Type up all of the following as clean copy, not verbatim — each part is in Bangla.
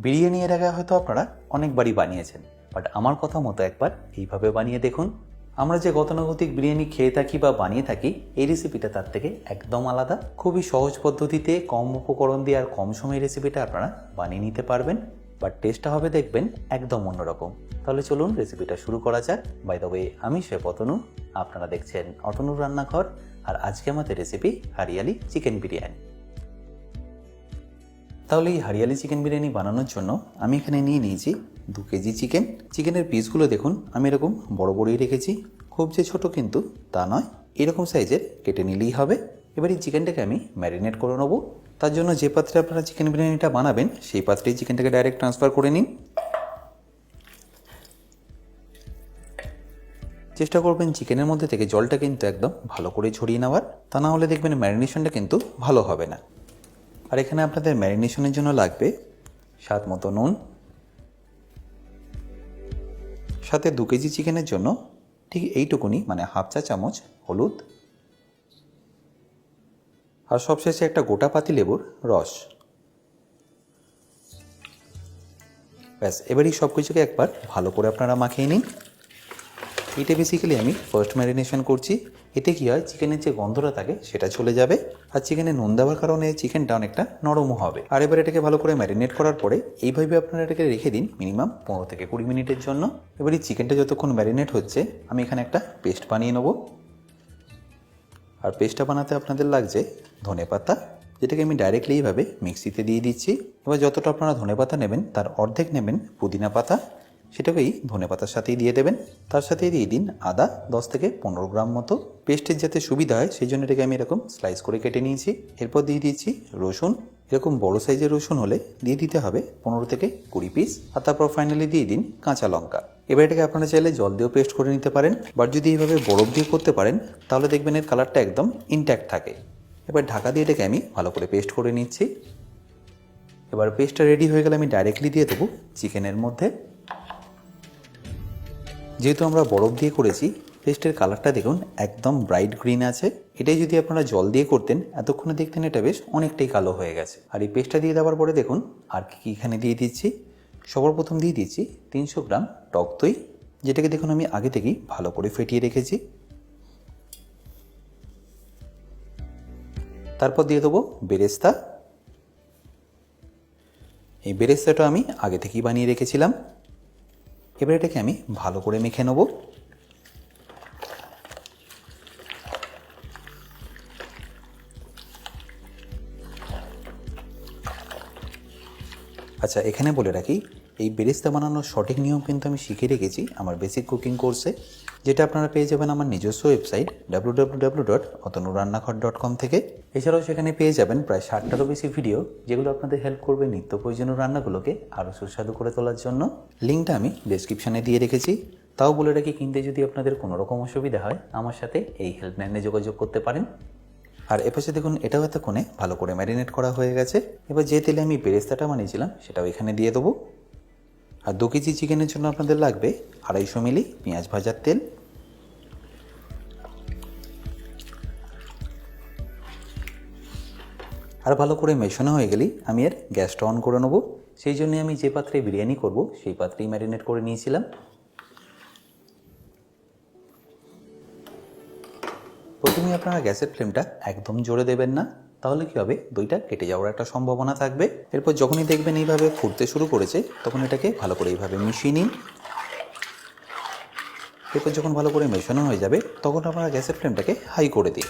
বিরিয়ানি এর আগে হয়তো আপনারা অনেকবারই বানিয়েছেন, বাট আমার কথা মতো একবার এইভাবে বানিয়ে দেখুন। আমরা যে গতানুগতিক বিরিয়ানি খেয়ে থাকি বা বানিয়ে থাকি, এই রেসিপিটা তার থেকে একদম আলাদা। খুবই সহজ পদ্ধতিতে কম উপকরণ দিয়ে আর কম সময়ে রেসিপিটা আপনারা বানিয়ে নিতে পারবেন, বাট টেস্টটা হবে দেখবেন একদম অন্যরকম। তাহলে চলুন রেসিপিটা শুরু করা যাক। বাই দ্য ওয়ে, আমি শেফ অতনু, আপনারা দেখছেন অতনুর রান্নাঘর, আর আজকে আমাদের রেসিপি হরিয়ালি চিকেন বিরিয়ানি। তাহলে এই হরিয়ালি চিকেন বিরিয়ানি বানানোর জন্য আমি এখানে নিয়ে নিয়েছি 2 কেজি চিকেন। চিকেনের পিসগুলো দেখুন আমি এরকম বড় বড়ই রেখেছি, খুব যে ছোট কিন্তু তা নয়, এরকম সাইজের কেটে নিলেই হবে। এবার এই চিকেনটাকে আমি ম্যারিনেট করে নেবো। তার জন্য যে পাত্রে আপনারা চিকেন বিরিয়ানিটা বানাবেন সেই পাত্রেই চিকেনটাকে ডাইরেক্ট ট্রান্সফার করে নিন। চেষ্টা করবেন চিকেনের মধ্যে থেকে জলটা কিন্তু একদম ভালো করে ছড়িয়ে নেওয়ার, তা না হলে দেখবেন ম্যারিনেশনটা কিন্তু ভালো হবে না। আর এখানে আপনাদের ম্যারিনেশনের জন্য লাগবে স্বাদ মতো নুন, সাথে 2 কেজি চিকেনের জন্য ঠিক এইটুকুনি মানে হাফ চা চামচ হলুদ, আর সবশেষে একটা গোটা পাতি লেবুর রস। ব্যাস, এবারই সব কিছুকে একবার ভালো করে আপনারা মাখিয়ে নিন। এটা বেসিক্যালি আমি ফার্স্ট ম্যারিনেশন করছি। এতে কী হয়, চিকেনের যে গন্ধটা থাকে সেটা চলে যাবে, আর চিকেনে নুন দেওয়ার কারণে চিকেনটা অনেকটা নরমও হবে। আর এবার এটাকে ভালো করে ম্যারিনেট করার পরে এইভাবে আপনারা এটাকে রেখে দিন মিনিমাম 15 থেকে 20 মিনিটের জন্য। এবার এই চিকেনটা যতক্ষণ ম্যারিনেট হচ্ছে আমি এখানে একটা পেস্ট বানিয়ে নেব। আর পেস্টটা বানাতে আপনাদের লাগছে ধনেপাতা, যেটাকে আমি ডাইরেক্টলি এইভাবে মিক্সিতে দিয়ে দিচ্ছি। এবার যতটা আপনারা ধনেপাতা নেবেন তার অর্ধেক নেবেন পুদিনা পাতা, সেটাকেই ধনেপাতার সাথেই দিয়ে দেবেন। তার সাথেই দিয়ে দিন আদা 10 থেকে 15 গ্রাম মতো। পেস্টের যাতে সুবিধা হয় সেই জন্য এটাকে আমি এরকম স্লাইস করে কেটে নিয়েছি। এরপর দিয়ে দিচ্ছি রসুন, এরকম বড় সাইজের রসুন হলে দিয়ে দিতে হবে 15 থেকে 20 পিস। আর তারপর ফাইনালি দিয়ে দিন কাঁচা লঙ্কা। এবার এটাকে আপনারা চাইলে জল দিয়েও পেস্ট করে নিতে পারেন, বাট যদি এইভাবে বরফ দিয়ে করতে পারেন তাহলে দেখবেন এর কালারটা একদম ইনট্যাক্ট থাকে। এবার ঢাকা দিয়ে এটাকে আমি ভালো করে পেস্ট করে নিচ্ছি। এবার পেস্টটা রেডি হয়ে গেলে আমি ডাইরেক্টলি দিয়ে দেবো চিকেনের মধ্যে। যেহেতু আমরা বরফ দিয়ে করেছি, পেস্টের কালারটা দেখুন একদম ব্রাইট গ্রিন আছে। এটাই যদি আপনারা জল দিয়ে করতেন এতক্ষণে দেখতেন এটা বেশ অনেকটাই কালো হয়ে গেছে। আর এই পেস্টটা দিয়ে দেওয়ার পরে দেখুন আর কি এখানে দিয়ে দিচ্ছি। সবার প্রথম দিয়ে দিচ্ছি 300 গ্রাম টক দই, যেটাকে দেখুন আমি আগে থেকেই ভালো করে ফেটিয়ে রেখেছি। তারপর দিয়ে দেবো বেরেস্তা। এই বেরেস্তাটা আমি আগে থেকেই বানিয়ে রেখেছিলাম। এবার এটাকে আমি ভালো করে মেখে নেব। আচ্ছা, এখানে বলে রাখি এই বেরেস্তা বানানোর সঠিক নিয়ম কিন্তু আমি শিখে রেখেছি আমার বেসিক কুকিং কোর্সে, যেটা আপনারা পেয়ে যাবেন আমার নিজস্ব ওয়েবসাইট www.otonurannakghar.com থেকে। এছাড়াও সেখানে পেয়ে যাবেন প্রায় 60টারও বেশি ভিডিও, যেগুলো আপনাদের হেল্প করবে নিত্য প্রয়োজনীয় রান্নাগুলোকে আরও সুস্বাদু করে তোলার জন্য। লিঙ্কটা আমি ডেসক্রিপশানে দিয়ে রেখেছি। তাও বলে রাখি, কিনতে যদি আপনাদের কোনো রকম অসুবিধা হয় আমার সাথে এই হেল্পলাইনে যোগাযোগ করতে পারেন। আর এপাশে দেখুন এটাও এতক্ষণে ভালো করে ম্যারিনেট করা হয়ে গেছে। এবার যে তেলে আমি বেরেস্তাটা বানিয়েছিলাম সেটাও এখানে দিয়ে দেবো। আর 2 কেজি চিকেনের জন্য আপনাদের লাগবে 250 মিলি পেঁয়াজ ভাজার তেল। আর ভালো করে মেশানো হয়ে গেলেই আমি এর গ্যাসটা অন করে নেবো। সেই জন্যে আমি যে পাত্রে বিরিয়ানি করব সেই পাত্রেই ম্যারিনেট করে নিয়েছিলাম। প্রথমে আপনারা গ্যাসের ফ্লেমটা একদম জোরে দেবেন না, তাহলে কী হবে, দইটা কেটে যাওয়ার একটা সম্ভাবনা থাকবে। এরপর যখনই দেখবেন এইভাবে ফুটতে শুরু করেছে তখন এটাকে ভালো করে এইভাবে মিশিয়ে নিন। এরপর যখন ভালো করে মেশানো হয়ে যাবে তখন আপনারা গ্যাসের ফ্লেমটাকে হাই করে দিন।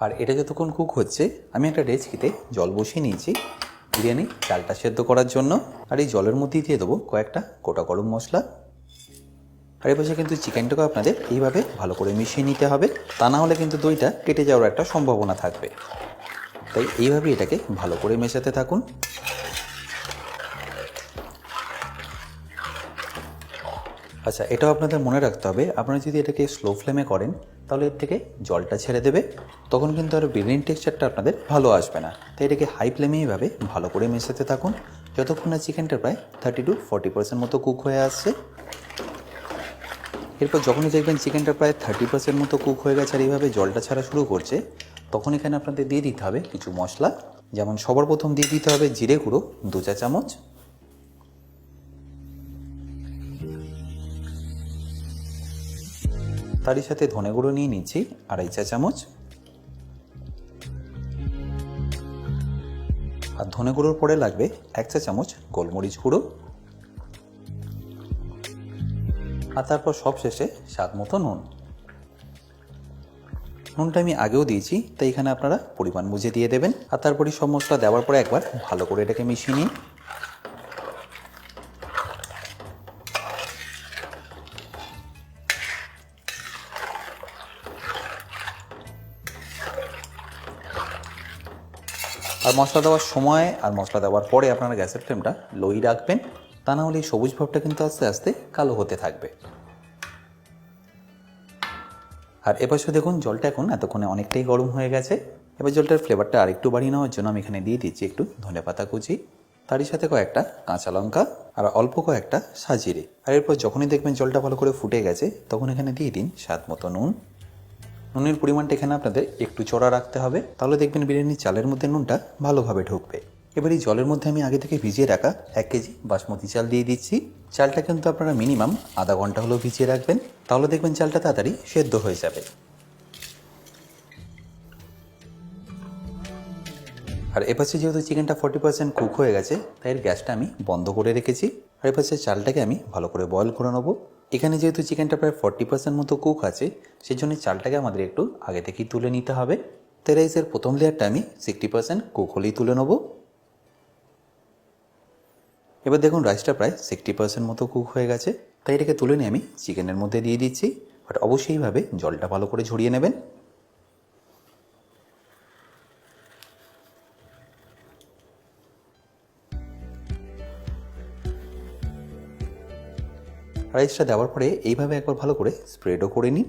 আর এটা যতক্ষণ কুক হচ্ছে আমি একটা ডেচকিতে জল বসিয়ে নিয়েছি বিরিয়ানি চালটা সেদ্ধ করার জন্য। আর এই জলের মধ্যেই দিয়ে দেবো কয়েকটা গোটা গরম মশলা। আর এই পাশে কিন্তু চিকেনটাকে আপনাদের এইভাবে ভালো করে মিশিয়ে নিতে হবে, তা না হলে কিন্তু দইটা কেটে যাওয়ার একটা সম্ভাবনা থাকবে। তাই এইভাবে এটাকে ভালো করে মেশাতে থাকুন। আচ্ছা, এটাও আপনাদের মনে রাখতে হবে, আপনারা যদি এটাকে স্লো ফ্লেমে করেন তাহলে এর থেকে জলটা ছেড়ে দেবে, তখন কিন্তু আর বিরিয়ানির টেক্সচারটা আপনাদের ভালো আসবে না। তাই এটাকে হাই ফ্লেমে এইভাবে ভালো করে মেশাতে থাকুন যতক্ষণ না চিকেনটা প্রায় 30 to 40% মতো কুক হয়ে আসছে। এরপর যখনই দেখবেন চিকেনটা প্রায় 30% মতো কুক হয়ে গেছে আর এইভাবে জলটা ছাড়া শুরু করছে, তখন এখানে আপনাদের দিয়ে দিতে হবে কিছু মশলা। যেমন সবার প্রথম দিয়ে দিতে হবে জিরে গুঁড়ো 2 চা চামচ, তারই সাথে ধনে গুঁড়ো নিয়ে নিচ্ছি 2.5 চা চামচ, আর ধনে গুঁড়োর পরে লাগবে 1 চা চামচ গোলমরিচ গুঁড়ো, আর তারপর সবশেষে স্বাদ মতো নুন। নুনটা আমি আগেও দিয়েছি, তাই এখানে আপনারা পরিমাণ বুঝে দিয়ে দেবেন। আর তারপরে সব মশলা দেওয়ার পরে একবার ভালো করে এটাকে মিশিয়ে নিন। আর মশলা দেওয়ার সময় আর মশলা দেওয়ার পরে আপনারা গ্যাসের ফ্লেমটা লোই রাখবেন, তা না হলে এই সবুজ ভাবটা কিন্তু আস্তে আস্তে কালো হতে থাকবে। আর এপাশে দেখুন জলটা এখন এতক্ষণে অনেকটাই গরম হয়ে গেছে। এবার জলটার ফ্লেভারটা আরেকটু বাড়িয়ে নেওয়ার জন্য আমি এখানে দিয়ে দিচ্ছি একটু ধনেপাতা কুচি, তারই সাথে কয়েকটা কাঁচা লঙ্কা আর অল্প কয়েকটা সাজিরে। আর এরপর যখনই দেখবেন জলটা ভালো করে ফুটে গেছে, তখন এখানে দিয়ে দিন স্বাদ মতো নুন। নুনের পরিমাণটা এখানে আপনাদের একটু চড়া রাখতে হবে, তাহলে দেখবেন বিরিয়ানির চালের মধ্যে নুনটা ভালোভাবে ঢুকবে। এবার এই জলের মধ্যে আমি আগে থেকে ভিজিয়ে রাখা 1 কেজি বাসমতি চাল দিয়ে দিচ্ছি। চালটা কিন্তু আপনারা মিনিমাম আধা ঘন্টা হলেও ভিজিয়ে রাখবেন, তাহলে দেখবেন চালটা তাড়াতাড়ি সেদ্ধ হয়ে যাবে। আর এপাশে যেহেতু চিকেনটা 40% কুক হয়ে গেছে, তাই এর গ্যাসটা আমি বন্ধ করে রেখেছি। আর এপাশে চালটাকে আমি ভালো করে বয়েল করে নেবো। এখানে যেহেতু চিকেনটা প্রায় 40% মতো কুক আছে, সেই জন্য চালটাকে আমাদের একটু আগে থেকেই তুলে নিতে হবে। তাই রাইসের প্রথম লেয়ারটা আমি 60% কুক হলেই তুলে নেবো। এবার দেখুন রাইসটা প্রায় 60% মতো কুক হয়ে গেছে, তাই এটাকে তুলে নিয়ে আমি চিকেনের মধ্যে দিয়ে দিচ্ছি। বাট অবশ্যইভাবে জলটা ভালো করে ঝরিয়ে নেবেন। রাইসটা দেওয়ার পরে এইভাবে একবার ভালো করে স্প্রেডও করে নিন।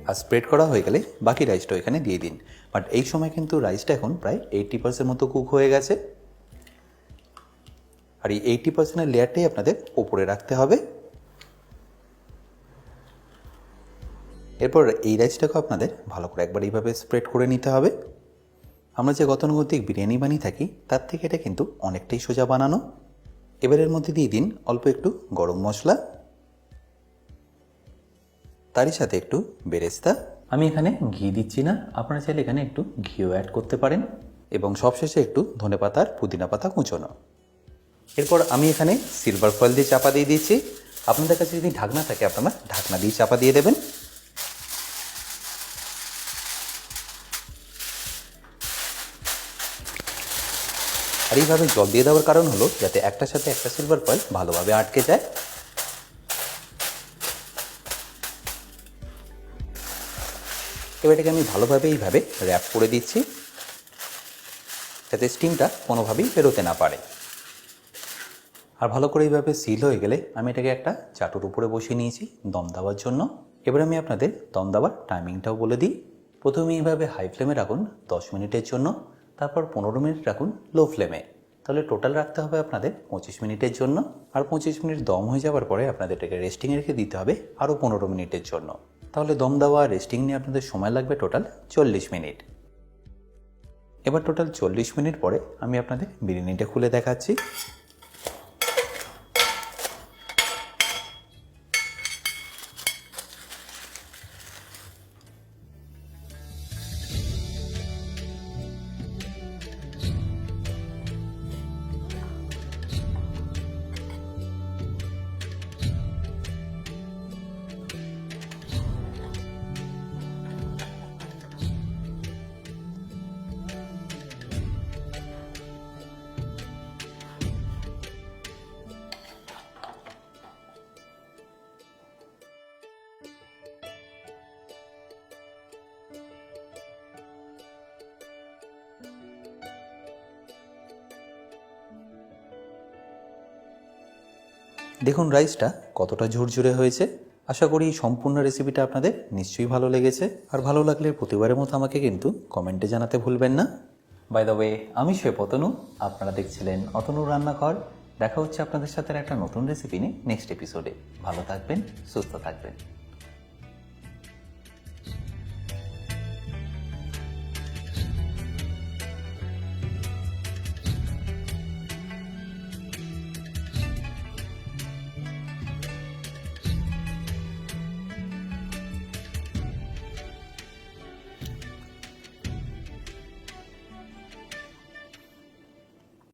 আর স্প্রেড করা হয়ে গেলে বাকি রাইসটাও এখানে দিয়ে দিন। বাট এই সময় কিন্তু রাইসটা এখন প্রায় 80% মতো কুক হয়ে গেছে। আর এই 80% লেয়ারটাই আপনাদের ওপরে রাখতে হবে। এরপর এই রাইসটাকে আপনাদের ভালো করে একবার এইভাবে স্প্রেড করে নিতে হবে। আমরা যে গতানুগতিক বিরিয়ানি বানিয়ে থাকি, তার থেকে এটা কিন্তু অনেকটাই সোজা বানানো। এবারের মধ্যে দিয়ে দিন অল্প একটু গরম মশলা, তারই সাথে একটু বেরেস্তা। আমি এখানে ঘি দিচ্ছি না, আপনারা চাইলে এখানে একটু ঘিও অ্যাড করতে পারেন। এবং সবশেষে একটু ধনেপাতা আর পুদিনা পাতা কুচোনো। এরপর আমি এখানে সিলভার ফয়েল দিয়ে চাপা দিয়ে দিচ্ছি। আপনাদের কাছে যদি ঢাকনা থাকে, আপনারা ঢাকনা দিয়ে চাপা দিয়ে দেবেন। আর এইভাবে জল দিয়ে দেওয়ার কারণ হলো যাতে একটার সাথে একটা সিলভার ফয়েল ভালোভাবে আটকে যায়। এবার এটাকে আমি ভালোভাবে এইভাবে র্যাপ করে দিচ্ছি, যাতে স্টিমটা কোনোভাবেই বেরোতে না পারে। আর ভালো করে এইভাবে সিল হয়ে গেলে আমি এটাকে একটা চাটুর উপরে বসিয়ে নিয়েছি দম দেওয়ার জন্য। এবার আমি আপনাদের দম দেওয়ার টাইমিংটাও বলে দিই। প্রথমে এইভাবে হাই ফ্লেমে রাখুন 10 মিনিটের জন্য, তারপর 15 মিনিট রাখুন লো ফ্লেমে। তাহলে টোটাল রাখতে হবে আপনাদের 25 মিনিটের জন্য। আর 25 মিনিট দম হয়ে যাওয়ার পরে আপনাদের এটাকে রেস্টিংয়ে রেখে দিতে হবে আরও 15 মিনিটের জন্য। তাহলে দম দেওয়া আর রেস্টিং নিয়ে আপনাদের সময় লাগবে টোটাল 40 মিনিট। এবার টোটাল 40 মিনিট পরে আমি আপনাদের বিরিয়ানিটা খুলে দেখাচ্ছি। দেখুন রাইসটা কতটা ঝুরঝুরে হয়েছে। আশা করি সম্পূর্ণ রেসিপিটা আপনাদের নিশ্চয়ই ভালো লেগেছে। আর ভালো লাগলে প্রতিবারের মতো আমাকে কিন্তু কমেন্টে জানাতে ভুলবেন না। বাই দ্য ওয়ে, আমি শেফ অতনু, আপনারা দেখছিলেন অতনু রান্নাঘর। দেখা হচ্ছে আপনাদের সাথে একটা নতুন রেসিপি নিয়ে নেক্সট এপিসোডে। ভালো থাকবেন, সুস্থ থাকবেন।